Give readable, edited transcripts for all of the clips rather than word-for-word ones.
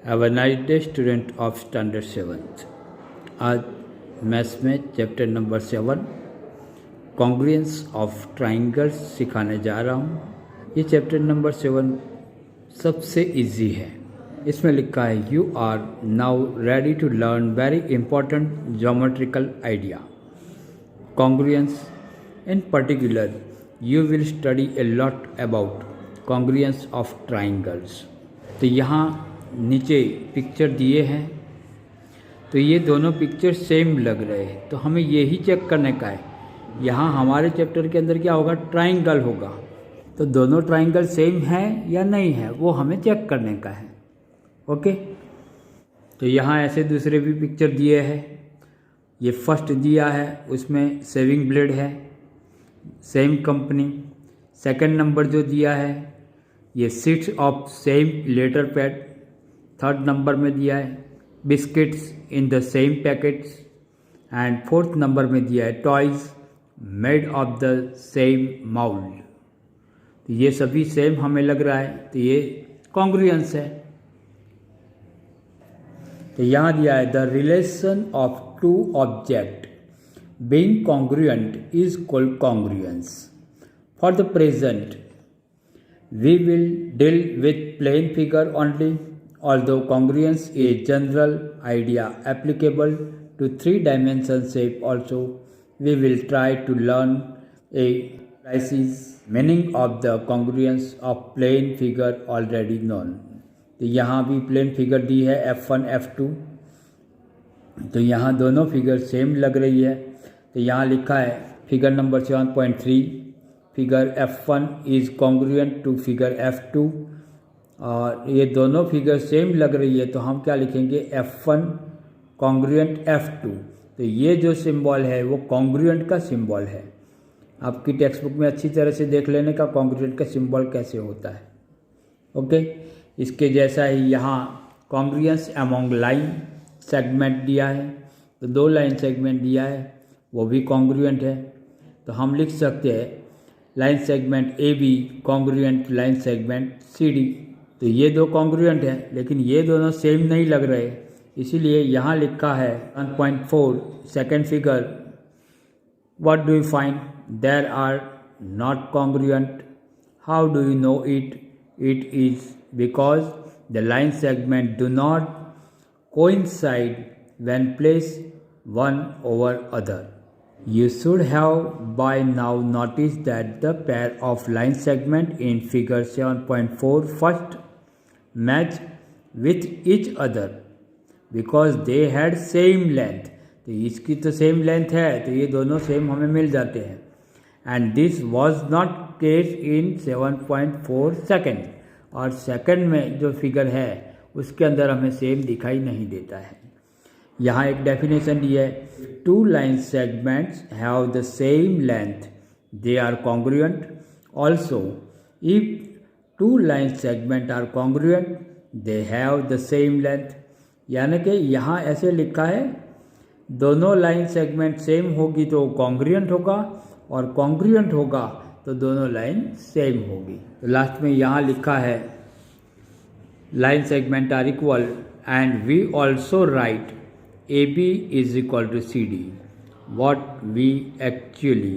Have a nice day student of standard 7th। आज maths में chapter number 7 congruence of triangles सिखाने जा रहा हूँ। ये चैप्टर नंबर 7 सबसे इजी है। इसमें लिखा है you are now ready to learn very important geometrical idea congruence. In particular you will study a lot about congruence of triangles। तो यहाँ नीचे पिक्चर दिए हैं, तो ये दोनों पिक्चर सेम लग रहे हैं, तो हमें यही चेक करने का है। यहाँ हमारे चैप्टर के अंदर क्या होगा, ट्राइंगल होगा, तो दोनों ट्राइंगल सेम है या नहीं है वो हमें चेक करने का है। ओके, तो यहाँ ऐसे दूसरे भी पिक्चर दिए हैं। ये फर्स्ट दिया है, उसमें सेविंग ब्लेड है, सेम कंपनी। सेकंड नंबर जो दिया है ये sheets of same letter pad. Third number में दिया है biscuits in the same packets. And fourth number में दिया है toys made of the same mould. तो ये सभी सेम हमें लग रहा है, तो ये कॉन्ग्रुएंस है। तो यहाँ दिया है the relation of two object being congruent is called congruence। For the present, we will deal with plane figure only, although congruence is a general idea applicable to three-dimensional shape also. We will try to learn a precise meaning of the congruence of plane figure already known। तो यहाँ भी plane figure दी है F1 F2, तो यहाँ दोनों figure same लग रही है। तो यहाँ लिखा है figure number 7.3 figure F1 is congruent to figure F2, और ये दोनों फिगर सेम लग रही है, तो हम क्या लिखेंगे F1 कॉन्ग्रुएंट F2। तो ये जो सिंबल है वो कॉन्ग्रुएंट का सिंबल है। आपकी टेक्स्ट बुक में अच्छी तरह से देख लेने का कॉन्ग्रुएंट का सिंबल कैसे होता है। ओके, इसके जैसा ही यहाँ कॉन्ग्रुएंस अमॉन्ग लाइन सेगमेंट दिया है, तो दो लाइन सेगमेंट दिया है, वो भी कॉन्ग्रुएंट है। तो हम लिख सकते हैं line segment A B congruent line segment C D. तो ये दो कॉन्ग्रुएंट हैं, लेकिन ये दोनों सेम नहीं लग रहे, इसीलिए यहाँ लिखा है 1.4 second figure what do you find there are not congruent. How do you know it? It is because the line segment do not coincide when place one over other। You should have by now noticed that the pair of line segment in figure 7.4 first match with each other because they had same length। तो इसकी तो same length है, तो ये दोनों same हमें मिल जाते हैं। And this was not case in 7.4 second, और सेकेंड में जो फिगर है उसके अंदर हमें सेम दिखाई नहीं देता है। यहाँ एक डेफिनेशन दी है two line segments have the same length they are congruent. Also if two line segment are congruent they have the same length. यानी कि यहाँ ऐसे लिखा है दोनों लाइन सेगमेंट सेम होगी तो कॉन्ग्रुएंट होगा, और कॉन्ग्रुएंट होगा तो दोनों लाइन सेम होगी। तो लास्ट में यहाँ लिखा है line segment are equal and we also write AB is equal to CD। What we actually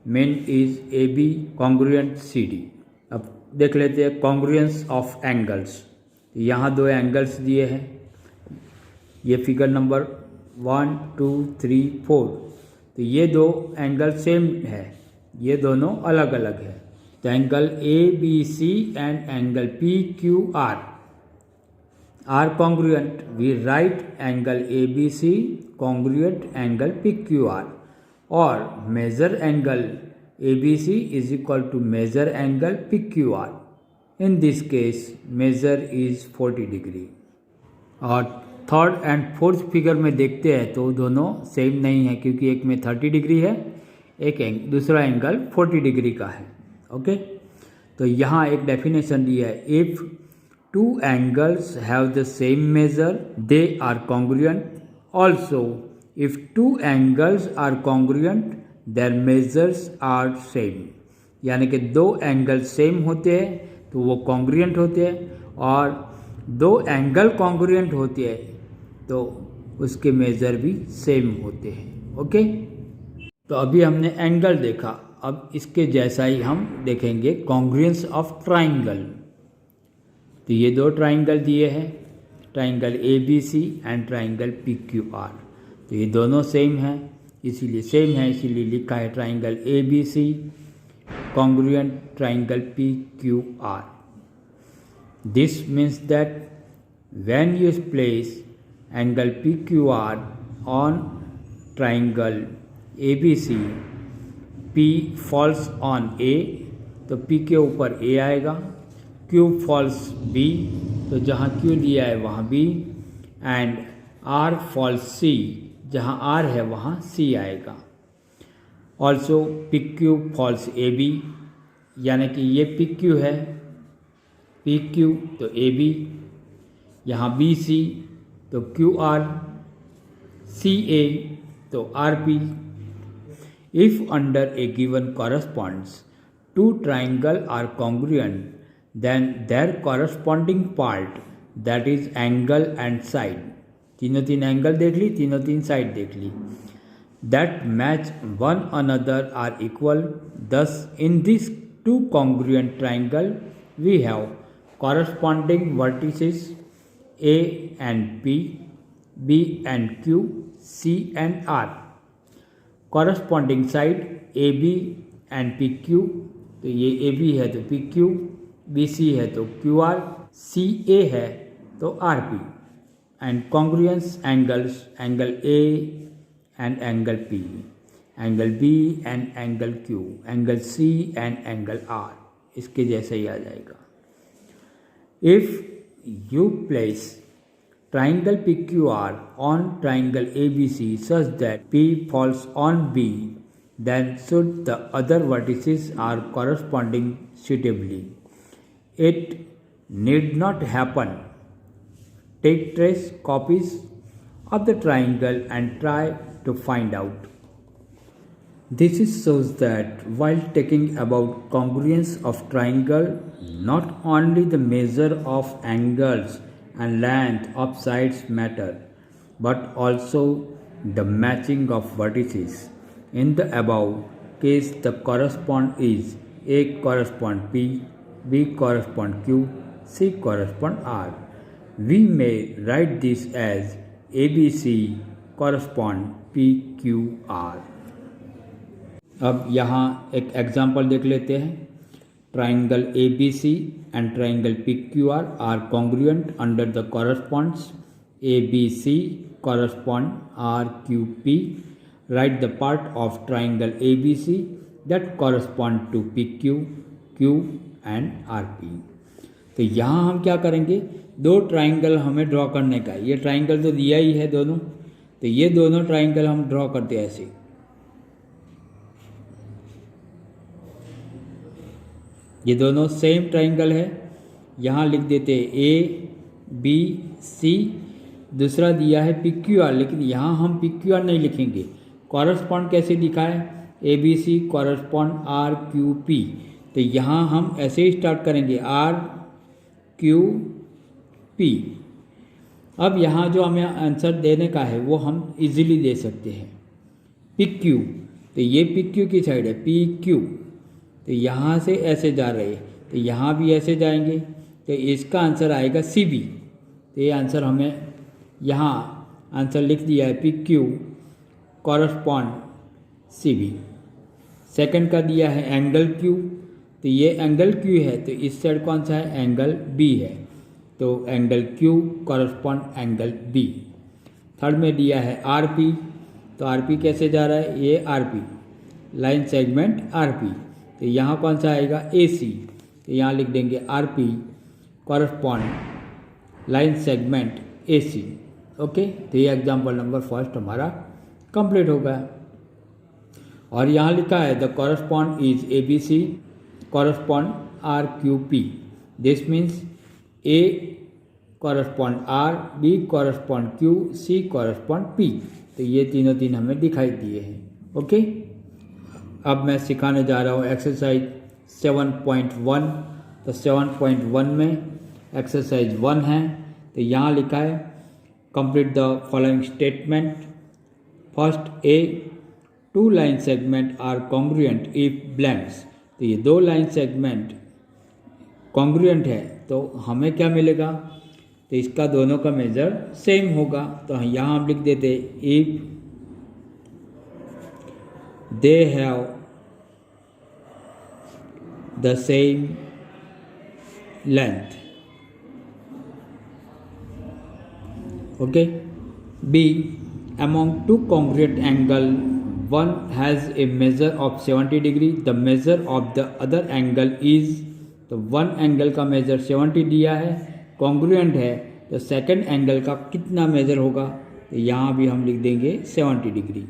mean is AB congruent CD। अब देख लेते हैं कॉन्ग्रुएंस ऑफ एंगल्स। यहाँ दो एंगल्स दिए हैं, ये फिगर नंबर 1 2 3 4। तो ये दो एंगल सेम है, ये दोनों अलग अलग है। तो angle ABC and angle PQR are congruent। We write angle ABC congruent angle PQR, or measure angle ABC is equal to measure angle PQR। In this case measure is 40 degree। और third and fourth figure में देखते हैं तो दोनों same नहीं है, क्योंकि एक में 30 डिग्री है, एक दूसरा एंगल 40 डिग्री का है। ओके, तो यहाँ एक डेफिनेशन दी है if two angles have the same measure they are congruent। Also if two angles are congruent their measures are same। यानी कि दो एंगल सेम होते हैं तो वो कॉन्ग्रुएंट होते हैं, और दो एंगल कॉन्ग्रुएंट होते हैं तो उसके मेजर भी सेम होते हैं। ओके, तो अभी हमने एंगल देखा, अब इसके जैसा ही हम देखेंगे कॉन्ग्रुएंस ऑफ ट्राइंगल। तो ये दो ट्राइंगल दिए हैं, triangle A B C and triangle P Q R. तो ये दोनों सेम हैं, इसीलिए लिखा है triangle A B C congruent triangle P Q R. This means that when you place angle P Q R on triangle A B C, P falls on A, तो P के ऊपर A आएगा, Q false B, तो जहाँ Q दिया है वहाँ B, and R falls C, जहाँ R है वहाँ C आएगा। ऑल्सो PQ फॉल्स AB, यानी कि ये PQ है, PQ तो AB, यहाँ BC तो QR, CA तो RP। If under a given corresponds two triangles are congruent, then their corresponding part, that is angle and side, तीनों तीन एंगल देख ली, तीनों तीन साइड देख ली, that match one another are equal. Thus in these two congruent triangle we have corresponding vertices A and P, B and Q, C and R, corresponding side A B and P Q, तो ये A B है तो P Q, B C है तो Q R, C A है तो R P, and congruence angles, angle A and angle P, angle B and angle Q, angle C and angle R, इसके जैसा ही आ जाएगा। If you place triangle PQR on triangle ABC such that P falls on B, then should the other vertices are corresponding suitably. It need not happen. Take trace copies of the triangle and try to find out. This shows that while talking about congruence of triangle, not only the measure of angles and length of sides matter, but also the matching of vertices. In the above case, the correspond is A correspond P, B correspond Q, C correspond R. We may write this as ABC correspond PQR. अब यहाँ एक example देख लेते हैं। Triangle ABC and triangle PQR are congruent under the corresponds ABC correspond RQP. Write the part of triangle ABC that correspond to PQ, Q and RP. तो यहाँ हम क्या करेंगे, दो ट्राइंगल हमें ड्रॉ करने का है। ये ट्राइंगल तो दिया ही है दोनों, तो ये दोनों ट्राइंगल हम ड्रॉ करते हैं ऐसे। ये दोनों सेम ट्राइंगल है, यहाँ लिख देते हैं ए बी सी, दूसरा दिया है पी क्यू आर, लेकिन यहाँ हम पी क्यू आर नहीं लिखेंगे। कॉरस्पॉन्ड कैसे लिखा है, A B C correspond R Q P, तो यहाँ हम ऐसे ही स्टार्ट करेंगे आर क्यू पी। अब यहाँ जो हमें आंसर देने का है वो हम इजीली दे सकते हैं। पी क्यू, तो ये पी क्यू की साइड है, पी क्यू, तो यहाँ से ऐसे जा रहे हैं, तो यहाँ भी ऐसे जाएंगे, तो इसका आंसर आएगा सी बी। तो ये आंसर हमें यहाँ आंसर लिख दिया है P Q correspond C B. Second का दिया है एंगल क्यू, तो ये एंगल क्यू है, तो इस साइड कौन सा है, एंगल बी है, तो angle Q correspond angle B. Third में दिया है आर पी, तो आर पी कैसे जा रहा है, ये R P line segment R P, तो यहाँ कौन सा आएगा ए सी, तो यहाँ लिख देंगे R P correspond line segment A C. Okay, तो ये एग्जाम्पल नंबर फर्स्ट हमारा कंप्लीट हो गया। और यहाँ लिखा है the correspond is A B C correspond R Q P. This means A correspond R, B correspond Q, C correspond P. तो ये तीनों तीन हमें दिखाई दिए हैं। ओके, अब मैं सिखाने जा रहा हूँ एक्सरसाइज 7.1। तो 7.1 में एक्सरसाइज 1 है तो यहाँ लिखा है complete the following statement. First A, 2 line segment are congruent if blanks. तो ये 2 लाइन सेगमेंट कॉन्ग्रुएंट है तो हमें क्या मिलेगा, तो इसका दोनों का मेजर सेम होगा। तो यहाँ हम लिख देते if they have the same length. Okay. B, among 2 congruent angle, one has a measure of 70 degree, the measure of the other angle is, तो वन एंगल का मेजर 70 दिया है, कॉन्ग्रुएंट है, तो सेकंड एंगल का कितना मेजर होगा, तो यहाँ भी हम लिख देंगे 70 degree.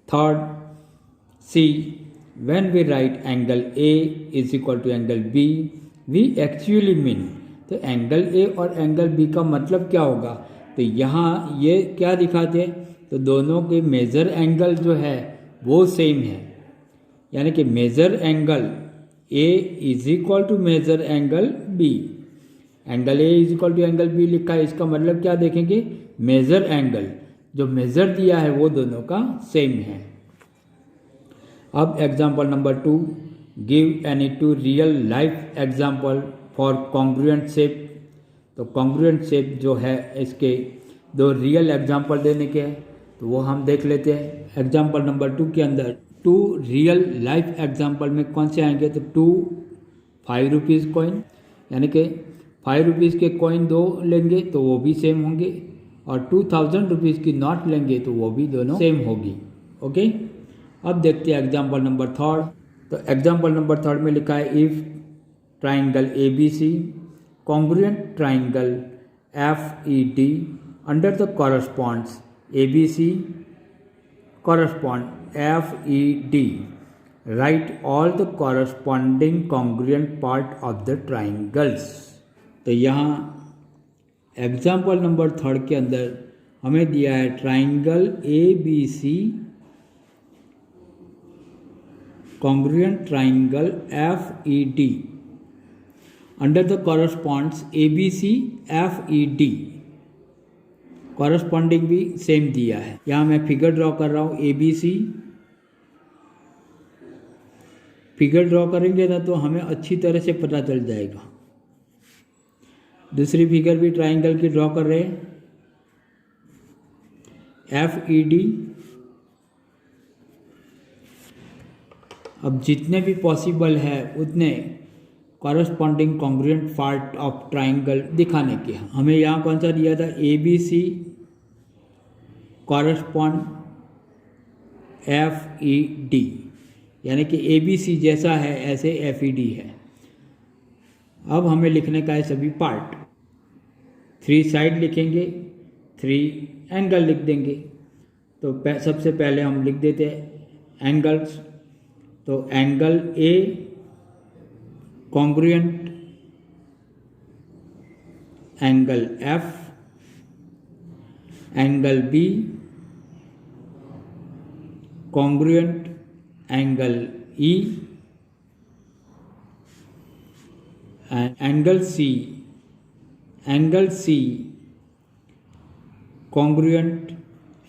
Third C, when we write angle A is equal to angle B we actually mean, तो एंगल ए और एंगल बी का मतलब क्या होगा, तो यहाँ ये क्या दिखाते हैं, तो दोनों के मेजर एंगल जो है वो सेम है, यानी कि measure angle A is equal to measure angle B. Angle A is equal to angle B लिखा है, इसका मतलब क्या देखेंगे, मेजर एंगल जो मेजर दिया है वो दोनों का सेम है। अब example number 2, give any 2 real life example for congruent shape. तो कॉन्ग्रुएंट शेप जो है इसके 2 रियल एग्जाम्पल देने के हैं, तो वो हम देख लेते हैं। एग्जाम्पल नंबर 2 के अंदर 2 रियल लाइफ एग्जाम्पल में कौन से आएंगे, तो 2 5 रुपीज़ कॉइन, यानी कि 5 रुपीज़ के कॉइन 2 लेंगे तो वो भी सेम होंगे, और 2000 रुपीज़ की नोट लेंगे तो वो भी दोनों सेम होगी। ओके। अब देखते हैं एग्जाम्पल नंबर 3। तो एग्जाम्पल नंबर 3 में लिखा है if triangle A B C congruent triangle FED under the corresponds ABC correspond FED, write all the corresponding congruent part of the triangles। तो यहाँ एग्जाम्पल नंबर 3 के अंदर हमें दिया है triangle ABC congruent triangle FED under the corresponds ABC FED, corresponding भी same दिया है। यहाँ मैं फिगर ड्रॉ कर रहा हूँ ABC, फिगर ड्रॉ करेंगे ना तो हमें अच्छी तरह से पता चल जाएगा। दूसरी फिगर भी ट्राइंगल की ड्रॉ कर रहे हैं, FED। अब जितने भी पॉसिबल है उतने corresponding congruent part of triangle दिखाने के। हमें यहाँ कौन सा दिया था, ABC कॉरस्पॉन्ड FED, यानी कि ABC जैसा है ऐसे FED है। अब हमें लिखने का है सभी पार्ट, 3 साइड लिखेंगे, 3 एंगल लिख देंगे। तो सबसे पहले हम लिख देते हैं एंगल्स। तो angle A congruent angle F, angle B congruent angle E, angle C congruent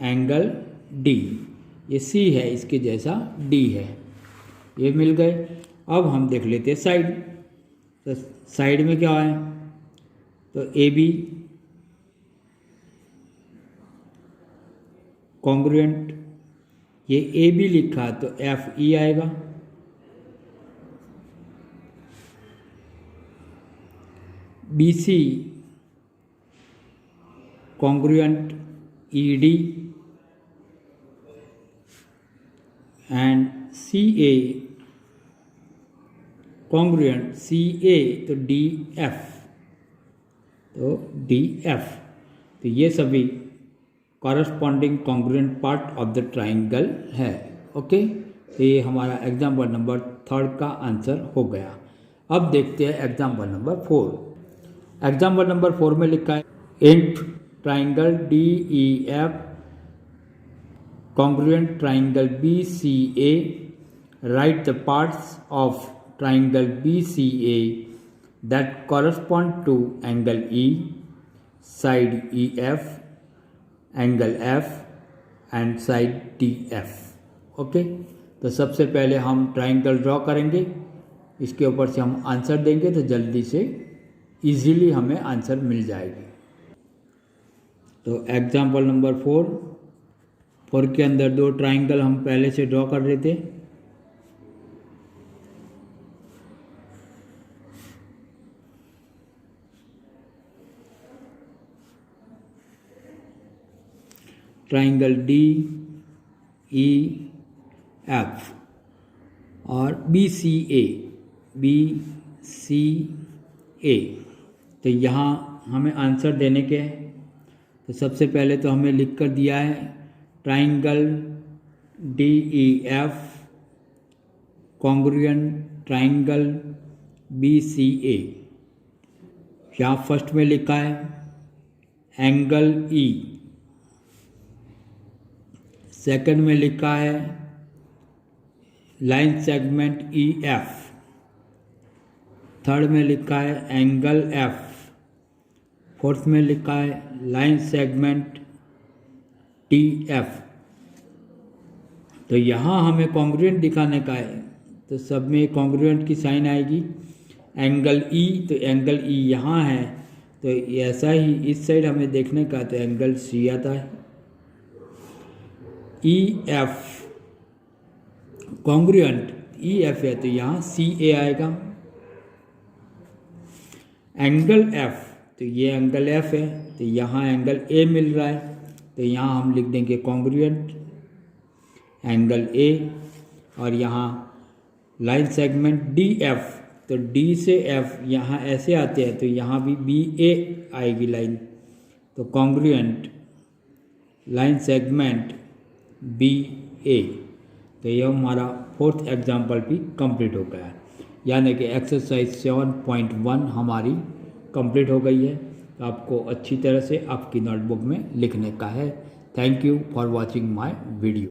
angle D। ये C है, इसके जैसा D है। ये मिल गए। अब हम देख लेते हैं साइड। तो साइड में क्या है, तो AB कॉन्ग्रुएंट, ये AB लिखा तो FE आएगा। BC congruent ED and CA congruent CA तो DF, तो ये सभी corresponding congruent part of the triangle है। ओके, तो ये हमारा एग्जाम्पल नंबर 3 का आंसर हो गया। अब देखते हैं एग्जाम्पल नंबर 4। एग्जाम्पल नंबर 4 में लिखा है if triangle DEF congruent triangle BCA, write the parts of triangle BCA that correspond to angle E, side EF, angle F and side TF। Okay, तो सबसे पहले हम ट्राइंगल ड्रॉ करेंगे, इसके ऊपर से हम आंसर देंगे तो जल्दी से इजीली हमें आंसर मिल जाएगी। तो एग्जाम्पल नंबर 4 के अंदर 2 ट्राइंगल हम पहले से ड्रॉ कर रहे थे। ट्राइंगल DEF और BCA। तो यहाँ हमें आंसर देने के हैं। तो सबसे पहले तो हमें लिख कर दिया है triangle DEF congruent triangle BCA। यहाँ फर्स्ट में लिखा है एंगल E, सेकंड में लिखा है लाइन सेगमेंट EF, थर्ड में लिखा है एंगल F, फोर्थ में लिखा है लाइन सेगमेंट TF। तो यहाँ हमें कॉन्ग्रुएंट दिखाने का है, तो सब में कॉन्ग्रुएंट की साइन आएगी। एंगल E, तो एंगल E यहाँ है, तो ऐसा ही इस साइड हमें देखने का, तो एंगल C आता है। EF कॉन्ग्रुएंट EF है, तो यहाँ CA आएगा। एंगल F, तो ये एंगल F है, तो यहाँ एंगल A मिल रहा है, तो यहाँ हम लिख देंगे कॉन्ग्रुएंट एंगल A। और यहाँ लाइन सेगमेंट DF, तो D से F यहाँ ऐसे आते हैं, तो यहाँ भी BA आएगी लाइन, तो कॉन्ग्रुएंट लाइन सेगमेंट BA। तो यह हमारा 4th एग्जाम्पल भी कंप्लीट हो गया है, यानी कि एक्सरसाइज 7.1 हमारी कंप्लीट हो गई है। तो आपको अच्छी तरह से आपकी नोटबुक में लिखने का है। Thank you for watching my video.